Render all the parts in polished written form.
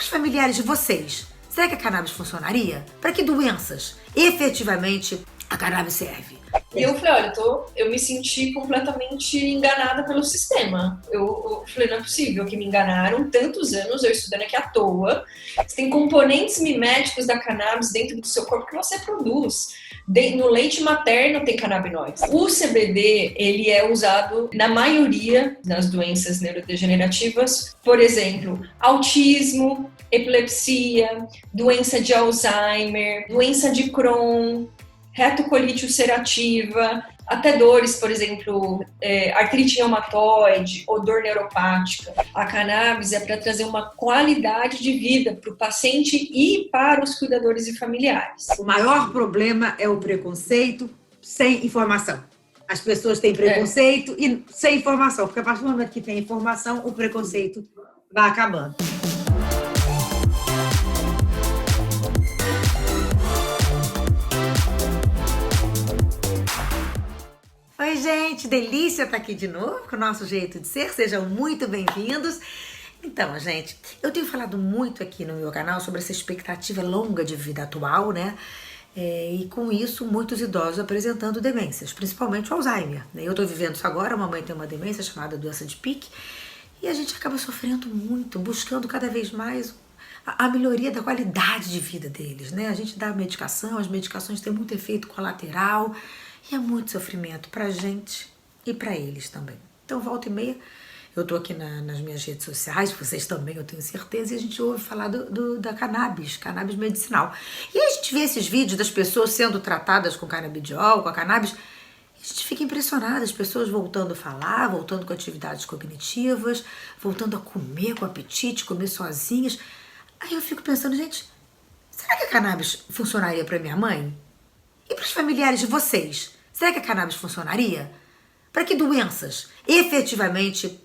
os familiares de vocês, será que a cannabis funcionaria? Para que doenças efetivamente a cannabis serve? E eu falei, olha, eu me senti completamente enganada pelo sistema. Eu falei, não é possível que me enganaram tantos anos, eu estudando aqui à toa. Você tem componentes miméticos da cannabis dentro do seu corpo que você produz. No leite materno tem canabinoides. O CBD, ele é usado na maioria das doenças neurodegenerativas, por exemplo, autismo, epilepsia, doença de Alzheimer, doença de Crohn, retocolite ulcerativa, até dores, por exemplo, artrite reumatoide ou dor neuropática. A cannabis é para trazer uma qualidade de vida para o paciente e para os cuidadores e familiares. O maior problema é o preconceito sem informação. As pessoas têm preconceito e sem informação, porque a partir do momento que tem informação, o preconceito vai acabando. Oi, gente, delícia estar aqui de novo com o nosso jeito de ser. Sejam muito bem-vindos. Então, gente, eu tenho falado muito aqui no meu canal sobre essa expectativa longa de vida atual, né? E com isso, muitos idosos apresentando demências, principalmente o Alzheimer, né? Eu tô vivendo isso agora, a mamãe tem uma demência chamada doença de Pick, e a gente acaba sofrendo muito, buscando cada vez mais a melhoria da qualidade de vida deles, né? A gente dá medicação, as medicações têm muito efeito colateral, e é muito sofrimento pra gente e pra eles também. Então, volta e meia, eu tô aqui nas minhas redes sociais, vocês também, eu tenho certeza, e a gente ouve falar da cannabis medicinal. E aí a gente vê esses vídeos das pessoas sendo tratadas com canabidiol, com a cannabis, e a gente fica impressionada, as pessoas voltando a falar, voltando com atividades cognitivas, voltando a comer com apetite, comer sozinhas. Aí eu fico pensando, gente, será que a cannabis funcionaria pra minha mãe? E para os familiares de vocês, será que a cannabis funcionaria? Para que doenças efetivamente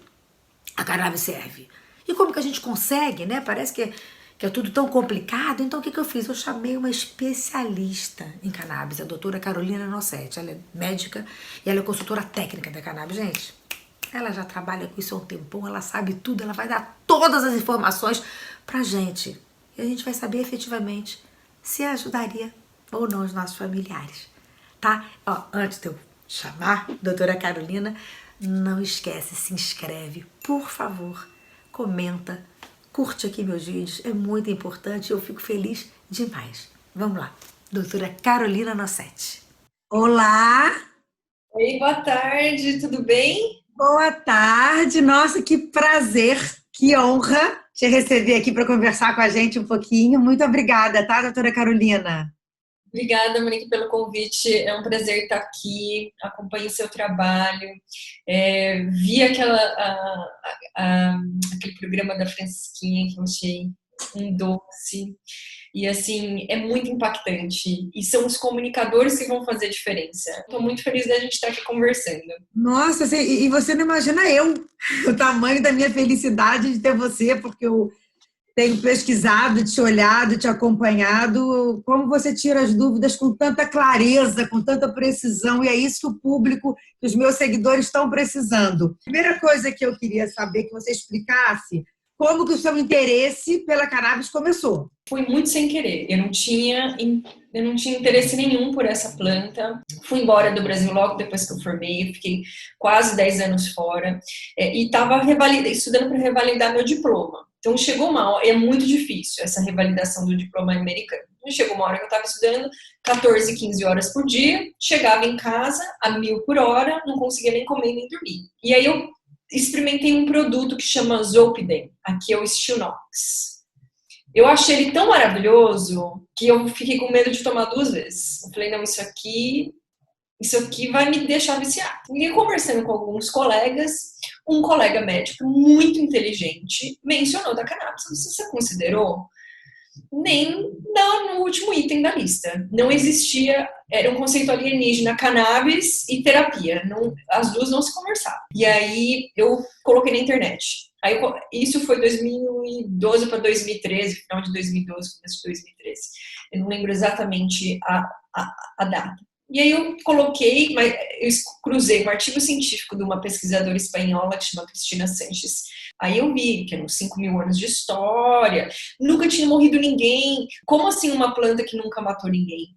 a cannabis serve? E como que a gente consegue, né? Parece que é tudo tão complicado. Então o que eu fiz? Eu chamei uma especialista em cannabis, a doutora Carolina Nossetti. Ela é médica e ela é consultora técnica da cannabis. Gente, ela já trabalha com isso há um tempão, ela sabe tudo, ela vai dar todas as informações pra gente. E a gente vai saber efetivamente se ajudaria ou não os nossos familiares, tá? Ó, antes de eu chamar a doutora Carolina, não esquece, se inscreve, por favor, comenta, curte aqui meus vídeos, é muito importante, eu fico feliz demais. Vamos lá, doutora Carolina Nossetti. Olá! Oi, boa tarde, tudo bem? Boa tarde, nossa, que prazer, que honra te receber aqui para conversar com a gente um pouquinho. Muito obrigada, tá, doutora Carolina? Obrigada, Monique, pelo convite. É um prazer estar aqui. Acompanho o seu trabalho. Vi aquele programa da Francisquinha que eu achei um doce. E, assim, é muito impactante. E são os comunicadores que vão fazer a diferença. Estou muito feliz da gente estar aqui conversando. Nossa, e você não imagina o tamanho da minha felicidade de ter você, porque eu tenho pesquisado, te olhado, te acompanhado, como você tira as dúvidas com tanta clareza, com tanta precisão, e é isso que o público, que os meus seguidores estão precisando. Primeira coisa que eu queria saber, que você explicasse, como que o seu interesse pela cannabis começou? Foi muito sem querer, eu não tinha interesse nenhum por essa planta, fui embora do Brasil logo depois que eu formei, fiquei quase 10 anos fora, e estava estudando para revalidar meu diploma. Então chegou uma hora, é muito difícil essa revalidação do diploma americano. Então, chegou uma hora que eu estava estudando 14, 15 horas por dia, chegava em casa a 1.000 por hora, não conseguia nem comer nem dormir. E aí eu experimentei um produto que chama Zolpidem, aqui é o Stilnox. Eu achei ele tão maravilhoso que eu fiquei com medo de tomar 2 vezes. Eu falei, não, isso aqui vai me deixar viciar. E conversando com alguns colegas, um colega médico muito inteligente mencionou da cannabis. Você considerou? Nem no último item da lista. Não existia, era um conceito alienígena, cannabis e terapia. Não, as duas não se conversavam. E aí eu coloquei na internet. Aí, isso foi 2012 para 2013, final de 2012, começo de 2013. Eu não lembro exatamente a data. E aí eu coloquei, mas eu cruzei um artigo científico de uma pesquisadora espanhola que chama Cristina Sanches. Aí eu vi que eram 5.000 anos de história, nunca tinha morrido ninguém. Como assim uma planta que nunca matou ninguém?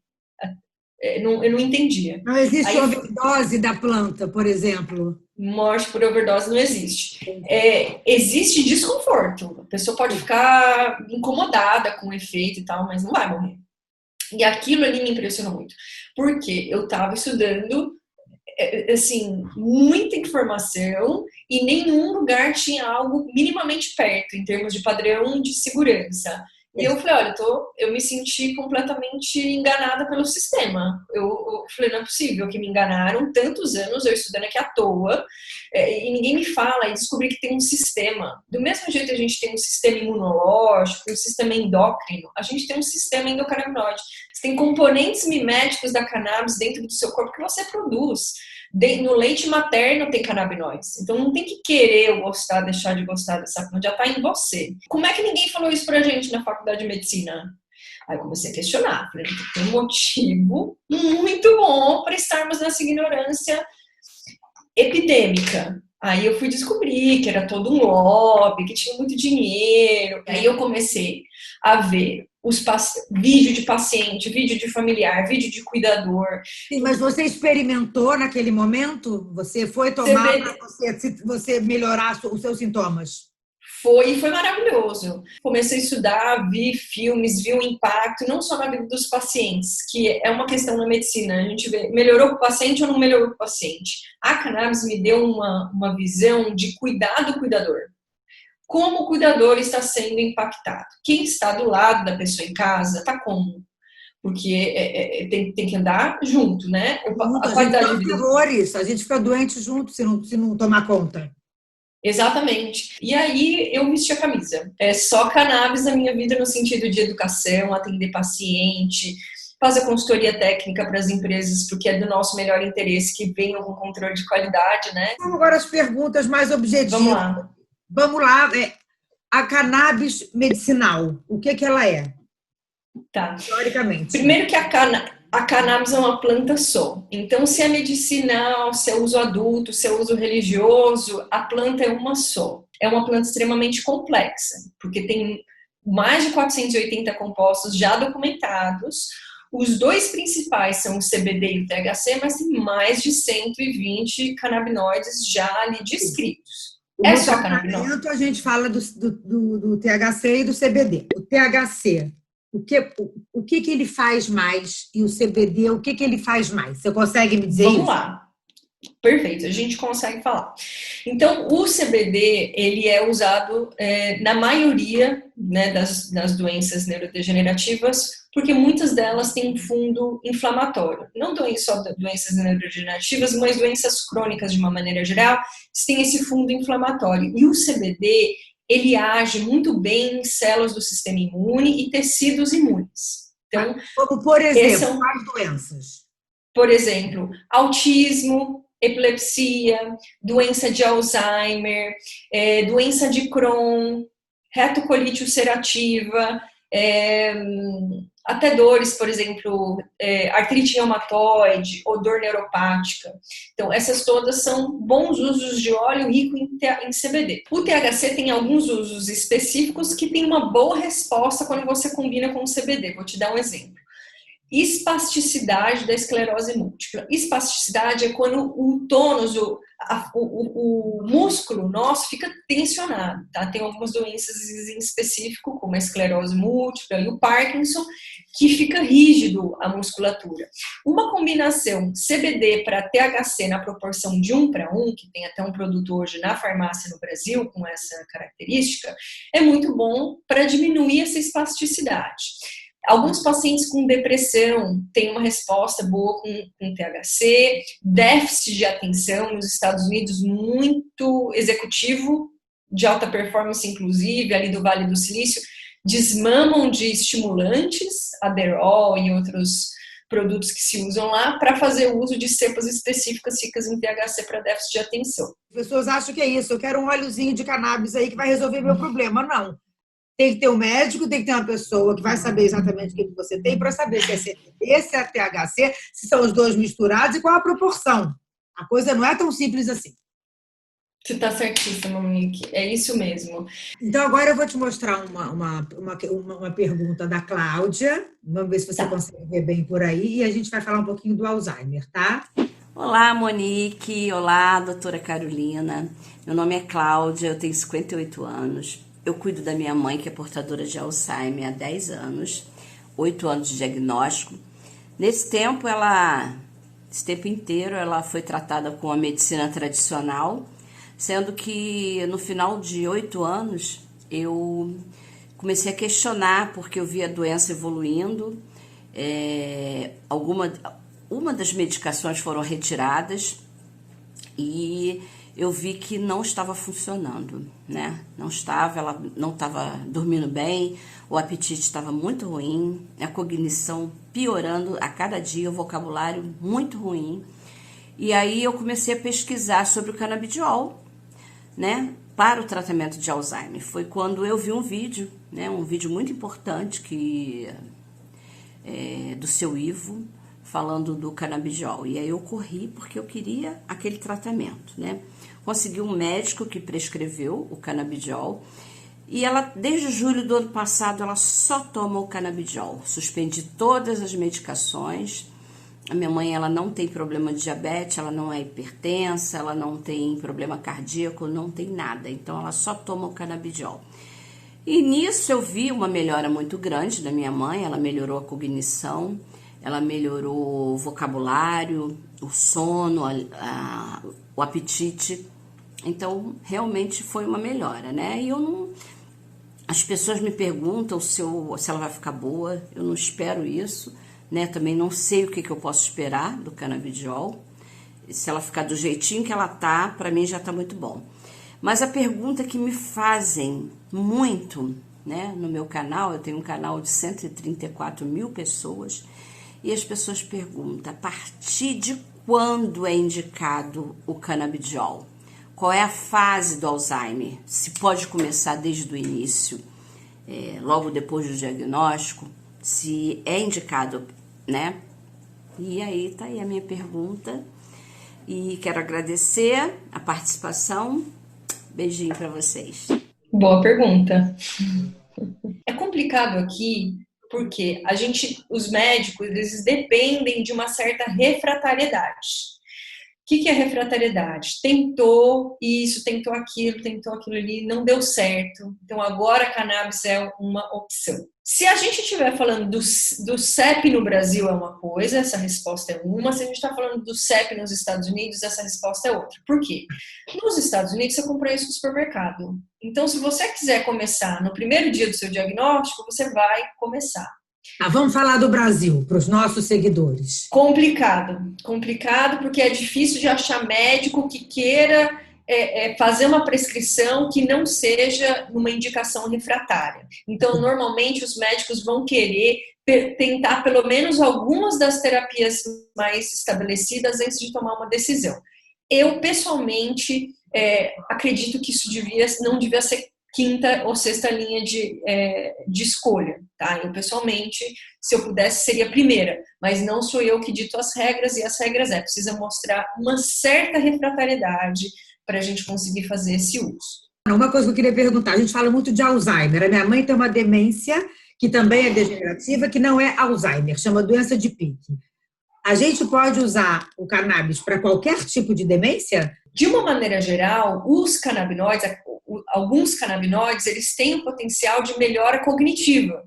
Eu não entendia. Não existe Aí, overdose da planta, por exemplo. morte por overdose não existe. Existe desconforto. A pessoa pode ficar incomodada com o efeito e tal, mas não vai morrer. E aquilo ali me impressionou muito. Porque eu estava estudando, assim, muita informação e nenhum lugar tinha algo minimamente perto, em termos de padrão de segurança. E eu falei, olha, eu me senti completamente enganada pelo sistema. Eu falei, não é possível que me enganaram tantos anos, eu estudando aqui à toa, e ninguém me fala, e descobri que tem um sistema. Do mesmo jeito que a gente tem um sistema imunológico, um sistema endócrino, a gente tem um sistema endocannabinoide. Você tem componentes miméticos da cannabis dentro do seu corpo que você produz. No leite materno tem canabinoides. Então não tem que querer ou gostar, deixar de gostar dessa planta, já está em você. Como é que ninguém falou isso pra gente na faculdade de medicina? Aí eu comecei a questionar. Falei, tem um motivo muito bom para estarmos nessa ignorância epidêmica. Aí eu fui descobrir que era todo um lobby, que tinha muito dinheiro. Aí eu comecei a ver vídeo de paciente, vídeo de familiar, vídeo de cuidador. Sim, mas você experimentou naquele momento? Você foi tomar para você melhorar os seus sintomas? Foi maravilhoso. Comecei a estudar, vi filmes, vi o impacto, não só na vida dos pacientes, que é uma questão na medicina. A gente vê, melhorou para o paciente ou não melhorou para o paciente? A cannabis me deu uma visão de cuidar do cuidador. Como o cuidador está sendo impactado? Quem está do lado da pessoa em casa está como? Porque tem que andar junto, né? A qualidade de vida. Terrores, a gente fica doente junto se não tomar conta. Exatamente. E aí eu vesti a camisa. É só cannabis na minha vida no sentido de educação, atender paciente, fazer consultoria técnica para as empresas, porque é do nosso melhor interesse que venham com controle de qualidade, né? Vamos agora às perguntas mais objetivas. Vamos lá. A cannabis medicinal, o que ela é? Tá. Teoricamente. Primeiro que a cannabis é uma planta só. Então, se é medicinal, se é uso adulto, se é uso religioso, a planta é uma só. É uma planta extremamente complexa, porque tem mais de 480 compostos já documentados. Os dois principais são o CBD e o THC, mas tem mais de 120 canabinoides já ali descritos. É só canabinoide. A gente fala do THC e do CBD. O THC, o que ele faz mais? E o CBD, o que ele faz mais? Você consegue me dizer isso? Vamos lá. Perfeito, a gente consegue falar. Então, o CBD, ele é usado na maioria, né, das doenças neurodegenerativas, porque muitas delas têm um fundo inflamatório. Não só doenças neurodegenerativas, mas doenças crônicas de uma maneira geral, têm esse fundo inflamatório. E o CBD, ele age muito bem em células do sistema imune e tecidos imunes. Então, como, por exemplo, quais doenças? Por exemplo, autismo, epilepsia, doença de Alzheimer, doença de Crohn, retocolite ulcerativa, até dores, por exemplo, artrite reumatoide ou dor neuropática. Então, essas todas são bons usos de óleo rico em CBD. O THC tem alguns usos específicos que tem uma boa resposta quando você combina com o CBD. Vou te dar um exemplo. Espasticidade da esclerose múltipla. Espasticidade é quando o tônus, o músculo nosso fica tensionado, tá? Tem algumas doenças em específico, como a esclerose múltipla e o Parkinson, que fica rígido a musculatura. Uma combinação CBD para THC na proporção de 1:1, que tem até um produto hoje na farmácia no Brasil com essa característica, é muito bom para diminuir essa espasticidade. Alguns pacientes com depressão têm uma resposta boa com THC, déficit de atenção nos Estados Unidos muito executivo, de alta performance inclusive, ali do Vale do Silício, desmamam de estimulantes, Adderall e outros produtos que se usam lá, para fazer uso de cepas específicas ricas em THC para déficit de atenção. As pessoas acham que é isso, eu quero um óleozinho de cannabis aí que vai resolver meu problema. Não. Tem que ter um médico, tem que ter uma pessoa que vai saber exatamente o que você tem para saber se é CBD, se é THC, se são os dois misturados e qual a proporção. A coisa não é tão simples assim. Você está certíssima, Monique. É isso mesmo. Então, agora eu vou te mostrar uma pergunta da Cláudia. Vamos ver se você consegue ver bem por aí. E a gente vai falar um pouquinho do Alzheimer, tá? Olá, Monique. Olá, doutora Carolina. Meu nome é Cláudia, eu tenho 58 anos. Eu cuido da minha mãe, que é portadora de Alzheimer há 10 anos, 8 anos de diagnóstico. Nesse tempo, esse tempo inteiro, ela foi tratada com a medicina tradicional, sendo que no final de 8 anos, eu comecei a questionar, porque eu vi a doença evoluindo, uma das medicações foram retiradas e eu vi que não estava funcionando, né? Ela não estava dormindo bem, o apetite estava muito ruim, a cognição piorando a cada dia, o vocabulário muito ruim. E aí eu comecei a pesquisar sobre o canabidiol, né? Para o tratamento de Alzheimer. Foi quando eu vi um vídeo, né? Um vídeo muito importante do seu Ivo, falando do canabidiol. E aí eu corri porque eu queria aquele tratamento, né? Consegui um médico que prescreveu o canabidiol e ela, desde julho do ano passado, ela só toma o canabidiol. Suspendi todas as medicações. A minha mãe, ela não tem problema de diabetes, ela não é hipertensa, ela não tem problema cardíaco, não tem nada. Então, ela só toma o canabidiol. E nisso eu vi uma melhora muito grande da minha mãe, ela melhorou a cognição, ela melhorou o vocabulário, o sono, o apetite. Então, realmente foi uma melhora, né? E eu não... As pessoas me perguntam se ela vai ficar boa, eu não espero isso, né? Também não sei o que eu posso esperar do canabidiol. Se ela ficar do jeitinho que ela tá, para mim já tá muito bom. Mas a pergunta que me fazem muito, né? No meu canal, eu tenho um canal de 134 mil pessoas, e as pessoas perguntam, a partir de quando é indicado o canabidiol? Qual é a fase do Alzheimer? Se pode começar desde o início, logo depois do diagnóstico, se é indicado, né? E aí tá aí a minha pergunta. E quero agradecer a participação. Beijinho para vocês. Boa pergunta. É complicado aqui porque os médicos, eles dependem de uma certa refratariedade. O que é refratariedade? Tentou isso, tentou aquilo ali, não deu certo. Então agora a cannabis é uma opção. Se a gente estiver falando do CEP no Brasil é uma coisa, essa resposta é uma. Se a gente está falando do CEP nos Estados Unidos, essa resposta é outra. Por quê? Nos Estados Unidos você compra isso no supermercado. Então se você quiser começar no primeiro dia do seu diagnóstico, você vai começar. Vamos falar do Brasil, para os nossos seguidores. Complicado porque é difícil de achar médico que queira fazer uma prescrição que não seja numa indicação refratária. Então, normalmente, os médicos vão querer tentar pelo menos algumas das terapias mais estabelecidas antes de tomar uma decisão. Eu, pessoalmente, acredito que isso não devia ser quinta ou sexta linha de escolha, tá? Eu, pessoalmente, se eu pudesse, seria a primeira, mas não sou eu que dito as regras, e as regras precisa mostrar uma certa refratariedade para a gente conseguir fazer esse uso. Uma coisa que eu queria perguntar, a gente fala muito de Alzheimer, a minha mãe tem uma demência que também é degenerativa, que não é Alzheimer, chama doença de Pick. A gente pode usar o cannabis para qualquer tipo de demência? De uma maneira geral, alguns canabinoides, eles têm o potencial de melhora cognitiva.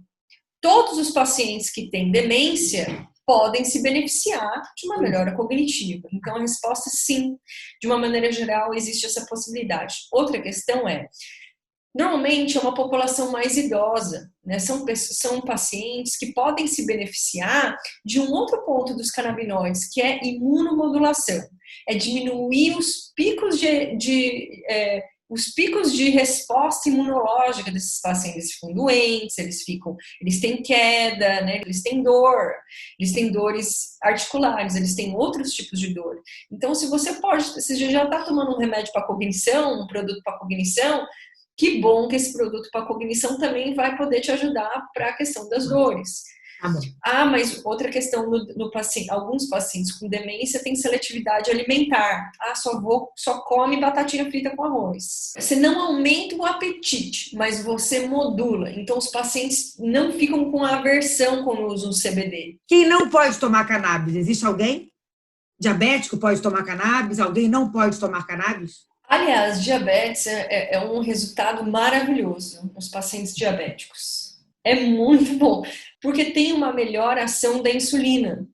Todos os pacientes que têm demência podem se beneficiar de uma melhora cognitiva. Então, a resposta, sim, de uma maneira geral, existe essa possibilidade. Outra questão normalmente é uma população mais idosa, né? São pacientes que podem se beneficiar de um outro ponto dos canabinoides, que é imunomodulação. É diminuir os picos de resposta imunológica desses pacientes. Eles ficam doentes, eles têm queda, né? Eles têm dor, eles têm dores articulares, eles têm outros tipos de dor. Então, se você já está tomando um remédio para cognição, um produto para cognição, Que bom que esse produto para cognição também vai poder te ajudar para a questão das dores. Mas outra questão no paciente, alguns pacientes com demência têm seletividade alimentar. Só come batatinha frita com arroz. Você não aumenta o apetite, mas você modula. Então os pacientes não ficam com aversão quando usam o CBD. Quem não pode tomar cannabis? Existe alguém? Diabético pode tomar cannabis? Alguém não pode tomar cannabis? Aliás, diabetes é um resultado maravilhoso nos pacientes diabéticos. É muito bom, porque tem uma melhor ação da insulina.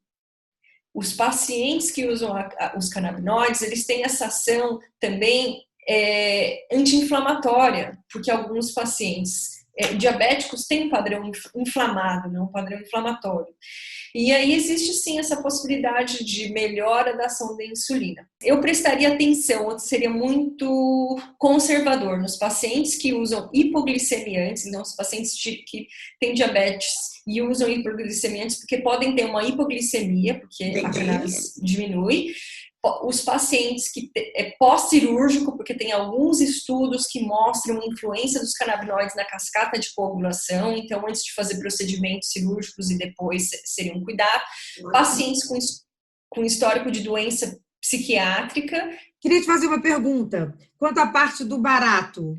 Os pacientes que usam os canabinoides, eles têm essa ação também anti-inflamatória, porque alguns pacientes diabéticos têm um padrão inflamado, né, um padrão inflamatório. E aí existe sim essa possibilidade de melhora da ação da insulina. Eu prestaria atenção, seria muito conservador nos pacientes que usam hipoglicemiantes, então os pacientes que têm diabetes e usam hipoglicemiantes, porque podem ter uma hipoglicemia, porque a cannabis diminui. Os pacientes que pós-cirúrgico, porque tem alguns estudos que mostram a influência dos canabinoides na cascata de coagulação, então antes de fazer procedimentos cirúrgicos e depois seria um cuidado. Pacientes com histórico de doença psiquiátrica. Queria te fazer uma pergunta. Quanto à parte do barato,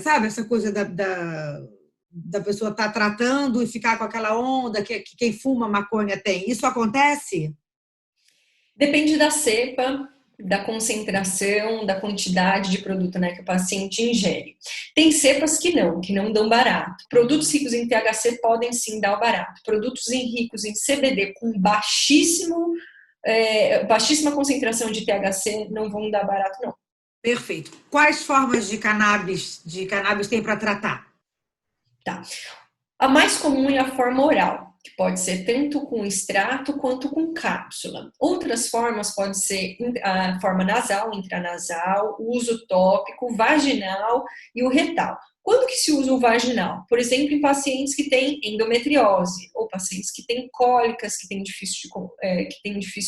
sabe essa coisa da pessoa estar tratando e ficar com aquela onda que quem fuma maconha tem, isso acontece? Depende da cepa, da concentração, da quantidade de produto, né, que o paciente ingere. Tem cepas que não dão barato. Produtos ricos em THC podem sim dar o barato. Produtos ricos em CBD com baixíssima concentração de THC não vão dar barato, não. Perfeito. Quais formas de cannabis tem para tratar? Tá. A mais comum é a forma oral, que pode ser tanto com extrato quanto com cápsula. Outras formas podem ser a forma nasal, intranasal, o uso tópico, vaginal e o retal. Quando que se usa o vaginal? Por exemplo, em pacientes que têm endometriose ou pacientes que têm cólicas, que têm difícil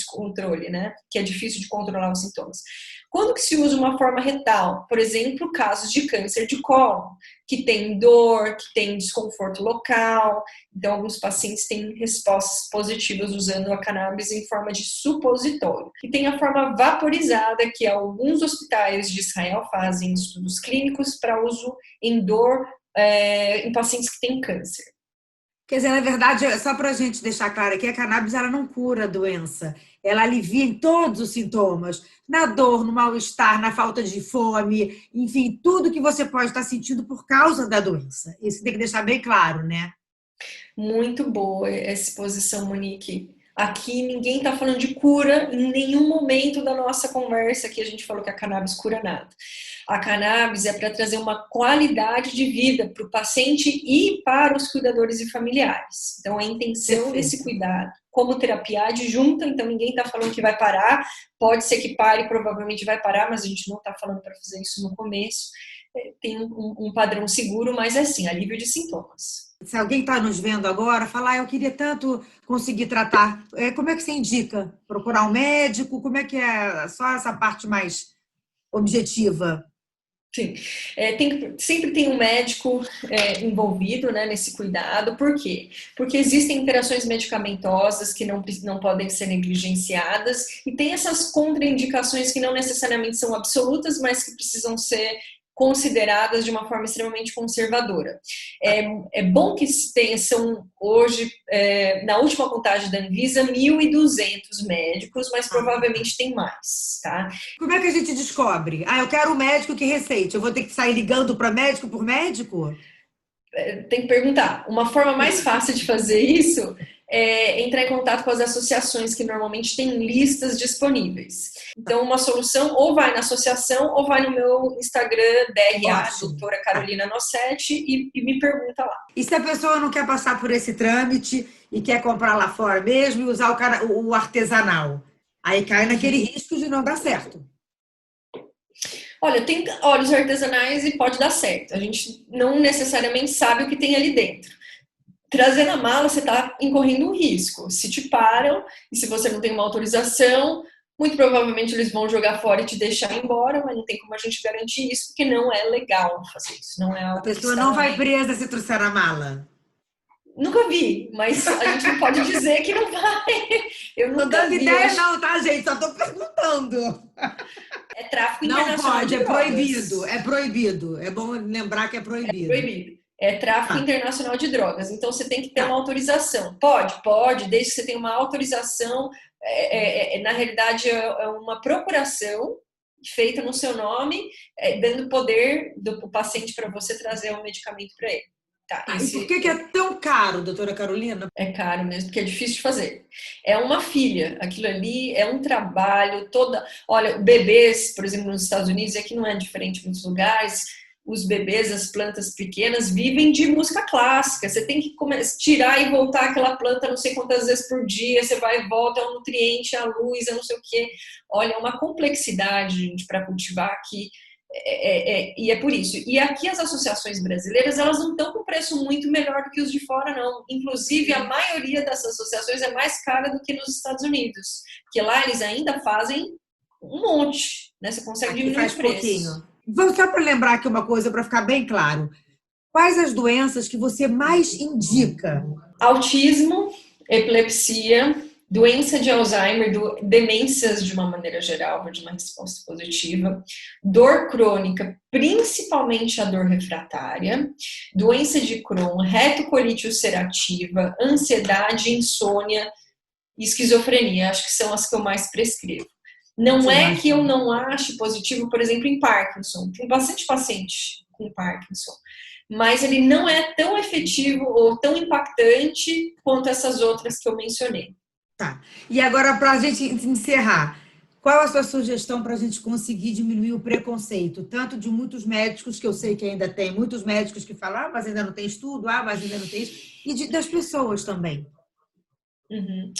controle, né? Que é difícil de controlar os sintomas. Quando que se usa uma forma retal? Por exemplo, casos de câncer de cólon, que tem dor, que tem desconforto local. Então, alguns pacientes têm respostas positivas usando a cannabis em forma de supositório. E tem a forma vaporizada, que alguns hospitais de Israel fazem estudos clínicos para uso em dor em pacientes que têm câncer. Quer dizer, na verdade, só para a gente deixar claro aqui, a cannabis ela não cura a doença. Ela alivia em todos os sintomas, na dor, no mal-estar, na falta de fome, enfim, tudo que você pode estar sentindo por causa da doença. Isso tem que deixar bem claro, né? Muito boa essa exposição, Monique. Aqui ninguém está falando de cura, em nenhum momento da nossa conversa aqui a gente falou que a cannabis cura nada. A cannabis é para trazer uma qualidade de vida para o paciente e para os cuidadores e familiares. Então, a intenção desse cuidado, como terapia adjunta, então ninguém está falando que vai parar, pode ser que pare, provavelmente vai parar, mas a gente não está falando para fazer isso no começo. Tem um padrão seguro, mas é assim, alívio de sintomas. Se alguém está nos vendo agora, falar, eu queria tanto conseguir tratar, como é que você indica? Procurar um médico? Como é que é? Só essa parte mais objetiva? Sim, sempre tem um médico envolvido, né, nesse cuidado. Por quê? Porque existem interações medicamentosas que não podem ser negligenciadas e tem essas contraindicações que não necessariamente são absolutas, mas que precisam ser consideradas de uma forma extremamente conservadora. É bom que são hoje, na última contagem da Anvisa, 1.200 médicos, mas provavelmente tem mais, tá? Como é que a gente descobre? Eu quero um médico que receite. Eu vou ter que sair ligando para médico por médico? Tem que perguntar. Uma forma mais fácil de fazer isso é entrar em contato com as associações que normalmente têm listas disponíveis. Então, uma solução ou vai na associação ou vai no meu Instagram, DRA, doutora Carolina Nossetti, e me pergunta lá. E se a pessoa não quer passar por esse trâmite e quer comprar lá fora mesmo e usar o artesanal? Aí cai naquele risco de não dar certo. Olha, tem óleos artesanais e pode dar certo. A gente não necessariamente sabe o que tem ali dentro. Trazer na mala, você está incorrendo um risco. Se te param e se você não tem uma autorização, Muito provavelmente eles vão jogar fora e te deixar embora, mas não tem como a gente garantir isso, porque não é legal fazer isso. Não é algo A pessoa não vai presa se trouxer a mala. Nunca vi, mas a gente não pode dizer que não vai. Eu Não nunca dando vi. ideia não, tá, gente? Só tô perguntando. É tráfico Não internacional pode, de é drogas. proibido, é proibido. É bom lembrar que é proibido. Proibido. É tráfico internacional de drogas. Então você tem que ter uma autorização. Pode, desde que você tenha uma autorização. Na realidade, é uma procuração feita no seu nome, dando poder do paciente para você trazer um medicamento para ele. Tá, E por que é tão caro, doutora Carolina? É caro mesmo, porque é difícil de fazer. É uma filha, aquilo ali é um trabalho toda. Olha, bebês, por exemplo, nos Estados Unidos, aqui não é diferente em muitos lugares, os bebês, as plantas pequenas, vivem de música clássica. Você tem que tirar e voltar aquela planta não sei quantas vezes por dia, você vai e volta, é um nutriente, a luz, é não sei o quê. Olha, é uma complexidade, gente, para cultivar aqui. E é por isso. E aqui as associações brasileiras, elas não estão com preço muito melhor do que os de fora, não. Inclusive, a maioria dessas associações é mais cara do que nos Estados Unidos. Porque lá eles ainda fazem um monte, né? Você consegue diminuir o preço. Pouquinho. Vamos só para lembrar aqui uma coisa, para ficar bem claro. Quais as doenças que você mais indica? Autismo, epilepsia, doença de Alzheimer, demências de uma maneira geral, de uma resposta positiva, dor crônica, principalmente a dor refratária, doença de Crohn, retocolite ulcerativa, ansiedade, insônia e esquizofrenia. Acho que são as que eu mais prescrevo. Não é que eu não ache positivo, por exemplo, em Parkinson. Tem bastante paciente com Parkinson. Mas ele não é tão efetivo ou tão impactante quanto essas outras que eu mencionei. Tá. E agora, para a gente encerrar, qual a sua sugestão para a gente conseguir diminuir o preconceito? Tanto de muitos médicos, que eu sei que ainda tem, muitos médicos que falam, mas ainda não tem estudo, mas ainda não tem isso, e das pessoas também. Uhum.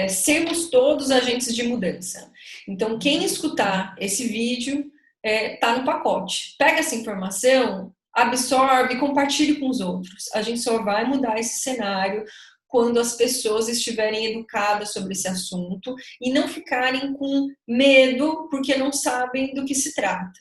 Sermos todos agentes de mudança. Então, quem escutar esse vídeo tá no pacote. Pega essa informação, absorve e compartilhe com os outros. A gente só vai mudar esse cenário quando as pessoas estiverem educadas sobre esse assunto e não ficarem com medo porque não sabem do que se trata.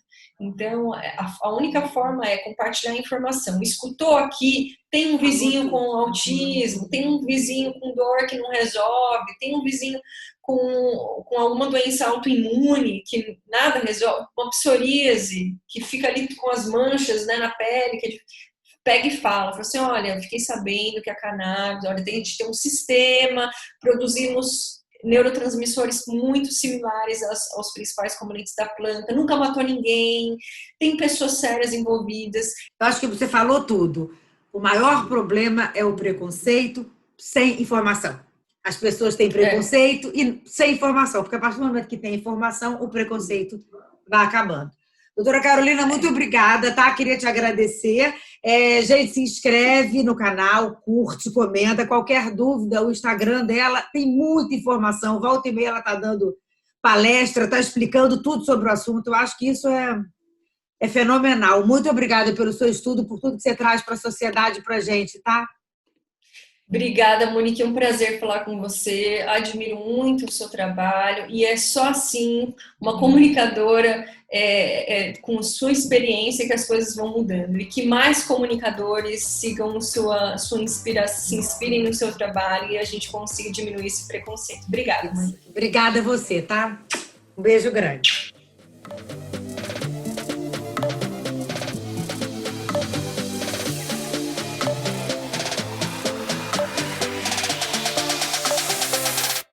Então, a única forma é compartilhar a informação. Escutou aqui, tem um vizinho com autismo, tem um vizinho com dor que não resolve, tem um vizinho com alguma doença autoimune que nada resolve, uma psoríase, que fica ali com as manchas, né, na pele, que pega e fala assim, olha, eu fiquei sabendo que a cannabis, olha, a gente tem um sistema, produzimos neurotransmissores muito similares aos principais componentes da planta, nunca matou ninguém, tem pessoas sérias envolvidas. Eu acho que você falou tudo. O maior problema é o preconceito sem informação. As pessoas têm preconceito e sem informação, porque a partir do momento que tem informação, o preconceito vai acabando. Doutora Carolina, muito obrigada, tá? Queria te agradecer. Gente, se inscreve no canal, curte, comenta. Qualquer dúvida, o Instagram dela tem muita informação. Volta e meia ela está dando palestra, está explicando tudo sobre o assunto. Eu acho que isso é fenomenal. Muito obrigada pelo seu estudo, por tudo que você traz para a sociedade e para a gente, tá? Obrigada, Monique, é um prazer falar com você, admiro muito o seu trabalho e é só assim, uma comunicadora com sua experiência que as coisas vão mudando e que mais comunicadores sigam se inspirem no seu trabalho e a gente consiga diminuir esse preconceito. Obrigada, Monique. Obrigada a você, tá? Um beijo grande.